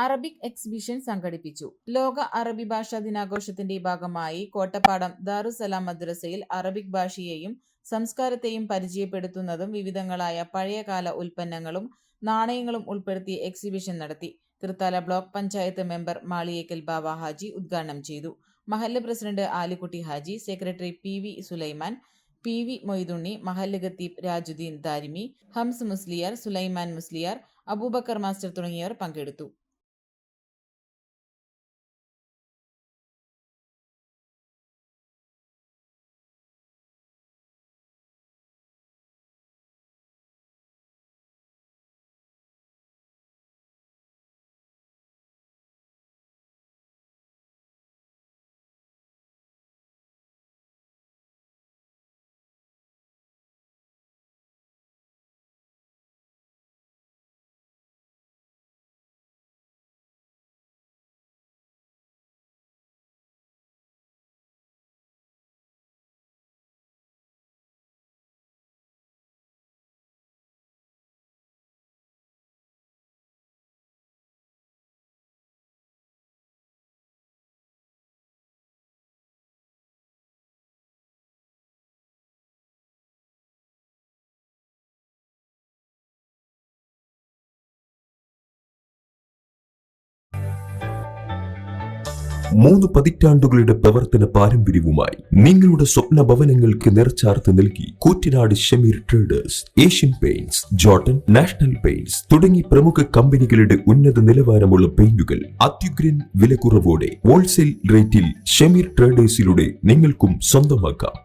Arabic exhibition സംഘടിപ്പിച്ചു. ലോക അറബി ഭാഷാ ദിനാഘോഷത്തിന്റെ ഭാഗമായി കോട്ടപ്പാടം ദാറുസ്സലാം മദ്രസയിൽ അറബിക് ഭാഷയെയും സംസ്കാരത്തെയും പരിചയപ്പെടുത്തുന്നതും വിവിധങ്ങളായ പഴയകാല ഉൽപ്പന്നങ്ങളും നാണയങ്ങളും ഉൾപ്പെടുത്തി എക്സിബിഷൻ നടത്തി. തൃത്താല ബ്ലോക്ക് പഞ്ചായത്ത് മെമ്പർ മാളിയേക്കൽ ബാവ ഹാജി ഉദ്ഘാടനം ചെയ്തു. മഹല്ല് president Alikutty Haji, secretary PV Sulaiman, PV Moythunni, മഹല്ല് ഖത്തീബ് രാജുദ്ദീൻ ദാരിമി, ഹംസ് മുസ്ലിയാർ, സുലൈമാൻ മുസ്ലിയാർ, അബൂബക്കർ മാസ്റ്റർ തുടങ്ങിയവർ പങ്കെടുത്തു. മൂന്ന് പതിറ്റാണ്ടുകളുടെ പ്രവർത്തന പാരമ്പര്യവുമായി നിങ്ങളുടെ സ്വപ്ന ഭവനങ്ങൾക്ക് നിറച്ചാർത്ത് നൽകി Koottanad Shameer traders, Asian paints, Jordan, national paints തുടങ്ങി പ്രമുഖ കമ്പനികളുടെ ഉന്നത നിലവാരമുള്ള പെയിന്റുകൾ അത്യുഗ്രൻ വിലക്കുറവോടെ ഹോൾസെയിൽ റേറ്റിൽ ഷമീർ ട്രേഡേഴ്സിലൂടെ നിങ്ങൾക്കും സ്വന്തമാക്കാം.